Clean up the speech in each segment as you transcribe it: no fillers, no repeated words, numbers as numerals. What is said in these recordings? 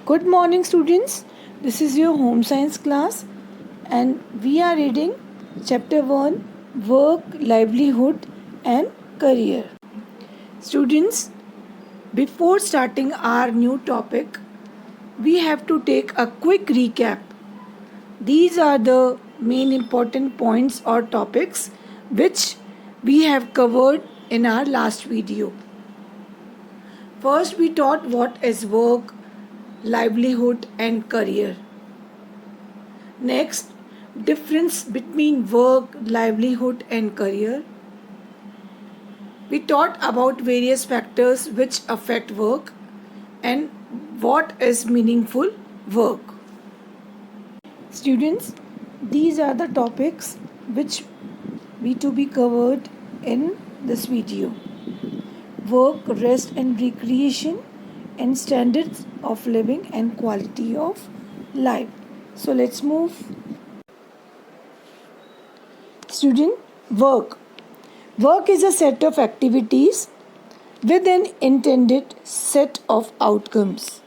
Good morning, students. This is your home science class, and we are reading chapter 1 Work, Livelihood, and Career. Students, before starting our new topic, we have to take a quick recap. These are the main important points or topics which we have covered in our last video. First, we taught what is work, livelihood, and career. Next, difference between work, livelihood, and career. We taught about various factors which affect work and what is meaningful work. Students, these are the topics which we to be covered in this video. Work, rest and recreation, and standards of living and quality of life. So let's move. Student, work. Work is a set of activities with an intended set of outcomes.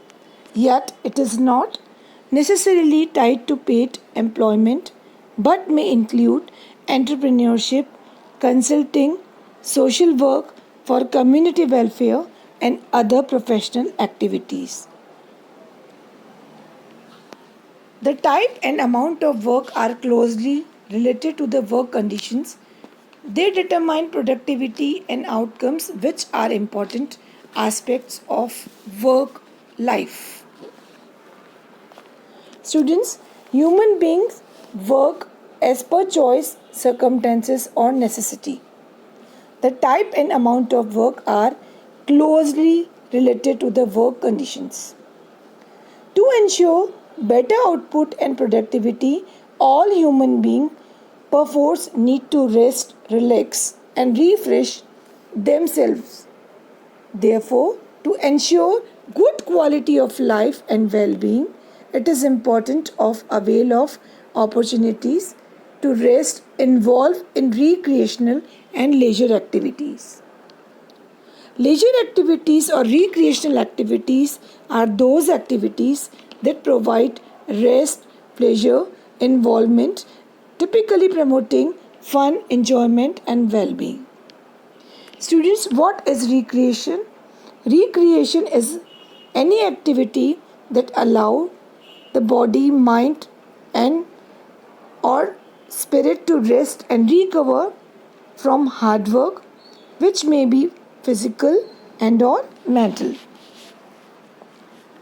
Yet it is not necessarily tied to paid employment but may include entrepreneurship, consulting, social work for community welfare, and other professional activities. The type and amount of work are closely related to the work conditions. They determine productivity and outcomes, which are important aspects of work life. Students, human beings work as per choice, circumstances, or necessity. The type and amount of work are closely related to the work conditions. To ensure better output and productivity, all human beings perforce need to rest, relax, and refresh themselves. Therefore, to ensure good quality of life and well-being, it is important of avail of opportunities to rest involved in recreational and leisure activities. Leisure activities or recreational activities are those activities that provide rest, pleasure, involvement, typically promoting fun, enjoyment, and well-being. Students, what is recreation? Recreation is any activity that allow the body, mind, and or spirit to rest and recover from hard work, which may be physical and or mental.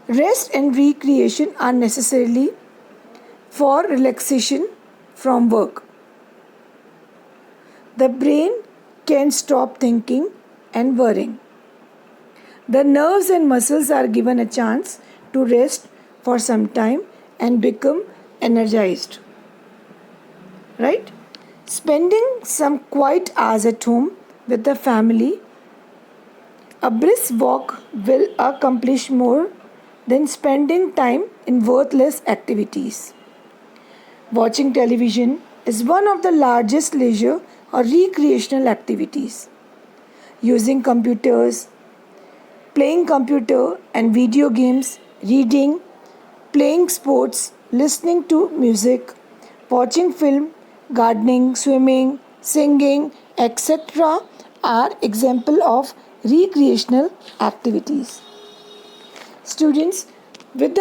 Rest and recreation are necessarily for relaxation from work. The brain can stop thinking and worrying. The nerves and muscles are given a chance to rest for some time and become energized. Right? Spending some quiet hours at home with the family, a brisk walk will accomplish more than spending time in worthless activities. Watching television is one of the largest leisure or recreational activities. Using computers, playing computer and video games, reading, playing sports, listening to music, watching film, gardening, swimming, singing, etc. are examples of recreational activities. Students, with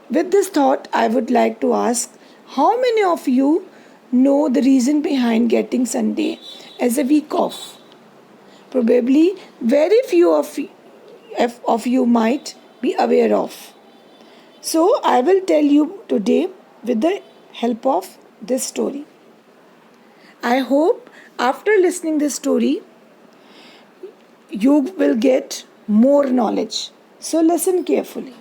this thought, I would like to ask, how many of you know the reason behind getting Sunday as a week off? Probably very few of you might be aware of. So I will tell you today with the help of this story. I hope after listening this story, you will get more knowledge. So listen carefully.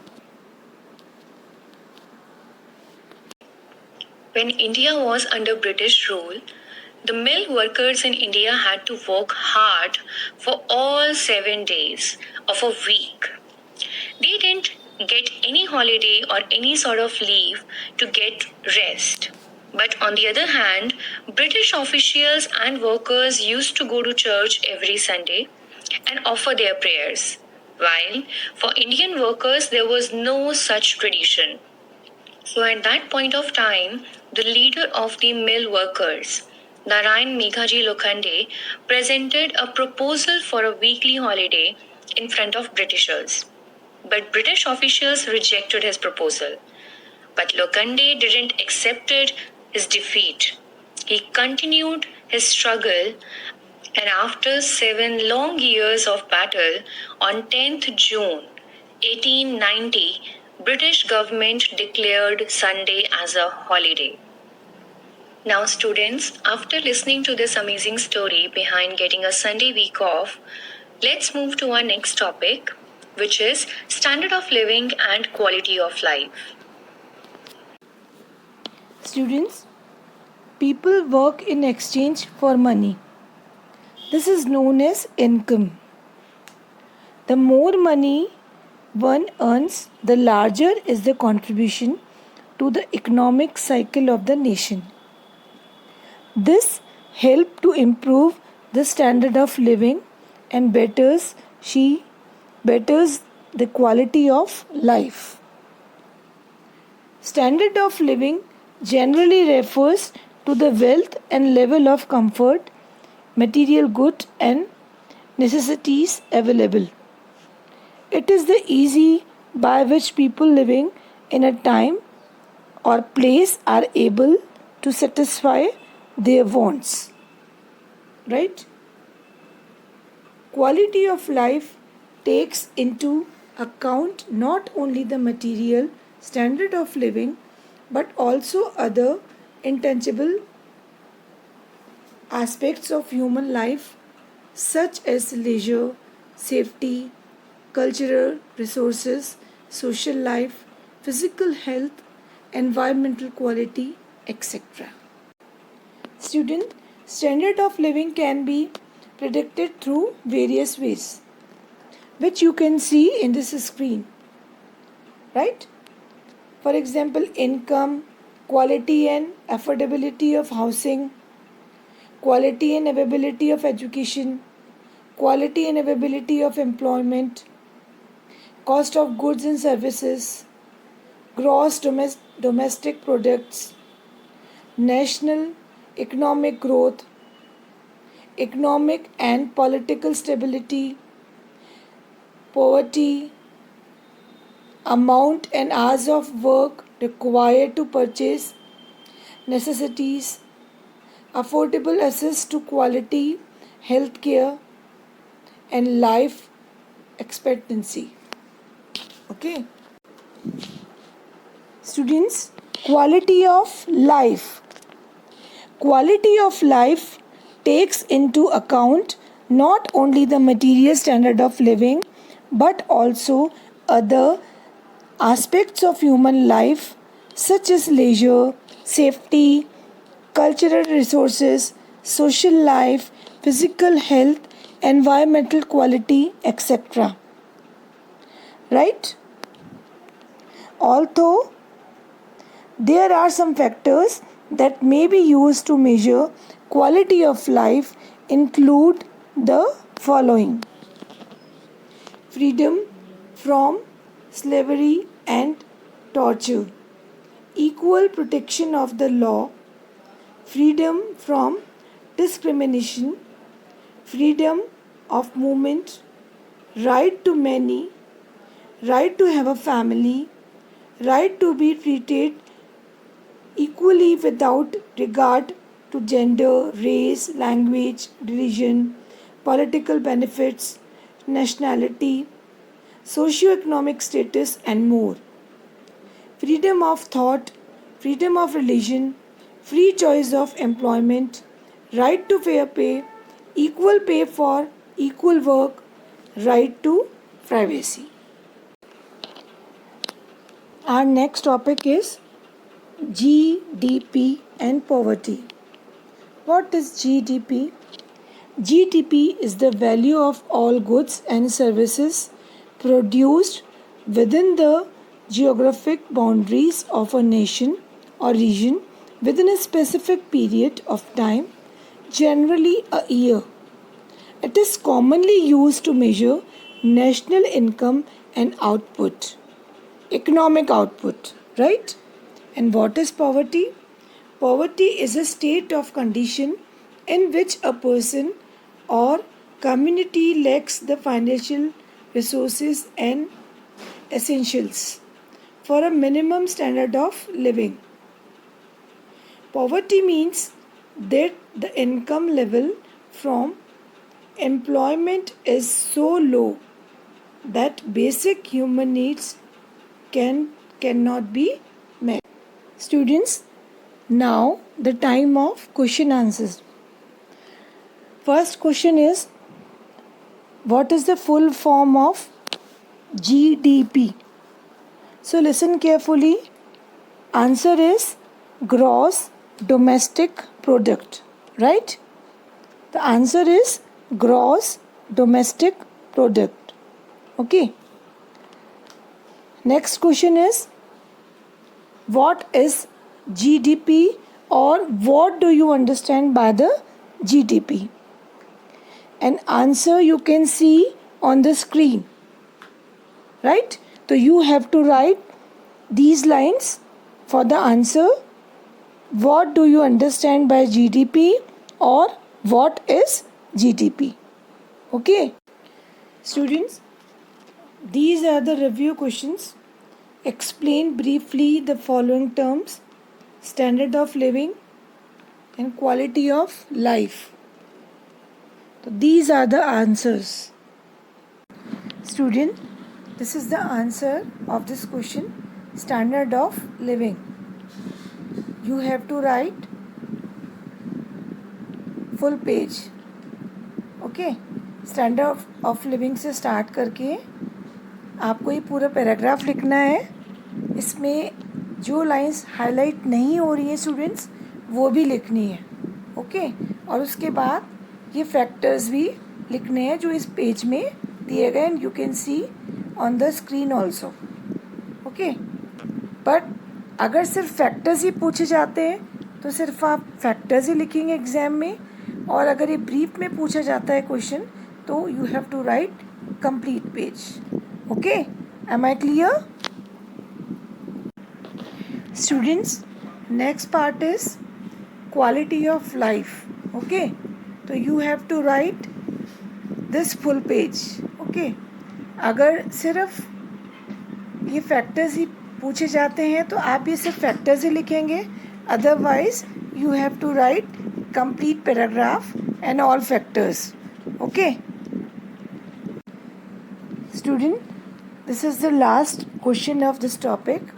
When India was under British rule, the mill workers in India had to work hard for all 7 days of a week. They didn't get any holiday or any sort of leave to get rest. But on the other hand, British officials and workers used to go to church every Sunday and offer their prayers. while for Indian workers there was no such tradition. So at that point of time, the leader of the mill workers, Narayan Meghaji Lokhande, presented a proposal for a weekly holiday in front of Britishers. But British officials rejected his proposal. But Lokhande didn't accept his defeat. He continued his struggle, and after 7 long years of battle, on 10th June 1890, British government declared Sunday as a holiday. Now students, after listening to this amazing story behind getting a Sunday week off, let's move to our next topic, which is standard of living and quality of life. Students, people work in exchange for money. This is known as income. The more money one earns, the larger is the contribution to the economic cycle of the nation. This helps to improve the standard of living and betters the quality of life. Standard of living generally refers to the wealth and level of comfort, material goods and necessities available. It is the ease by which people living in a time or place are able to satisfy their wants. Right? Quality of life takes into account not only the material standard of living but also other intangible aspects of human life such as leisure, safety, cultural resources, social life, physical health, environmental quality, etc. Student, standard of living can be predicted through various ways, which you can see in this screen. Right? For example, income, quality and affordability of housing, quality and availability of education, quality and availability of employment, cost of goods and services, gross domestic products, national economic growth, economic and political stability, poverty, amount and hours of work required to purchase necessities, affordable access to quality health care, and life expectancy. Okay. Students, quality of life. Quality of life takes into account not only the material standard of living but also other aspects of human life such as leisure, safety, cultural resources, social life, physical health, environmental quality, etc. Right? Although there are some factors that may be used to measure quality of life include the following: freedom from slavery and torture, equal protection of the law, freedom from discrimination, freedom of movement, right to many, right to have a family, right to be treated equally without regard to gender, race, language, religion, political benefits, nationality, socio-economic status, and more. Freedom of thought, freedom of religion, free choice of employment, right to fair pay, equal pay for equal work, right to privacy. Our next topic is GDP and poverty. What is GDP? GDP is the value of all goods and services produced within the geographic boundaries of a nation or region within a specific period of time, generally a year. It is commonly used to measure national income and output, economic output, right? And what is poverty? Poverty is a state of condition in which a person or community lacks the financial resources and essentials for a minimum standard of living. Poverty means that the income level from employment is so low that basic human needs cannot be met. Students, now the time of question answers. First question is, what is the full form of GDP? So listen carefully. Answer is gross domestic product, right? The answer is gross domestic product. Okay. Next question is, what is GDP, or what do you understand by the GDP? An answer you can see on the screen, right? So you have to write these lines for the answer. What do you understand by GDP, or what is GDP? Okay. Students, these are the review questions. Explain briefly the following terms: standard of living and quality of life. So these are the answers. Student, this is the answer of this question: standard of living. You have to write full page. Okay, standard of living से start करके आपको ये पूरा paragraph लिखना है. इसमें जो lines highlight नहीं हो रही हैं स्टूडेंट्स, वो भी लिखनी है. ओके, और उसके बाद ये फैक्टर्स भी लिखने हैं जो इस पेज में दिए गए, and you can see on the screen also. Okay, but अगर सिर्फ फैक्टर्स ही पूछे जाते हैं तो सिर्फ आप फैक्टर्स ही लिखेंगे एग्ज़ाम में, और अगर ये ब्रीफ में पूछा जाता है क्वेश्चन तो you have to write complete page. Okay, am I clear? Students, next part is quality of life. Okay, तो you have to write this full page. Okay, अगर सिर्फ ये फैक्टर्स ही पूछे जाते हैं तो आप ये सिर्फ फैक्टर्स ही लिखेंगे, otherwise you have to write complete paragraph and all factors. Okay, student, this is the last question of this topic.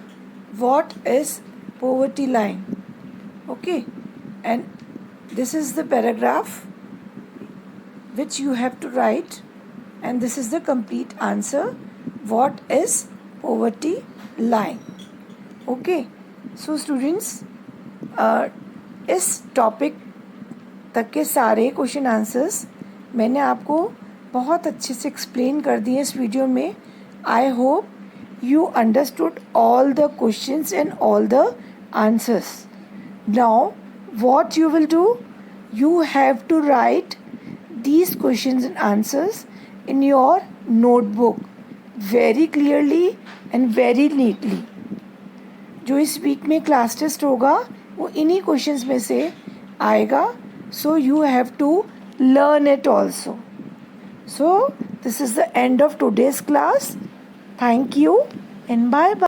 What is poverty line? Okay, and this is the paragraph which you have to write, and this is the complete answer. What is poverty line? Okay, so students, इस topic तक के सारे question answers मैंने आपको बहुत अच्छे से explain कर दिए इस वीडियो में. I hope you understood all the questions and all the answers. Now what you will do, you have to write these questions and answers in your notebook very clearly and very neatly. जो इस week में class test होगा वो इन्हीं questions में से आएगा, so you have to learn it also. So this is the end of today's class. Thank you and bye bye.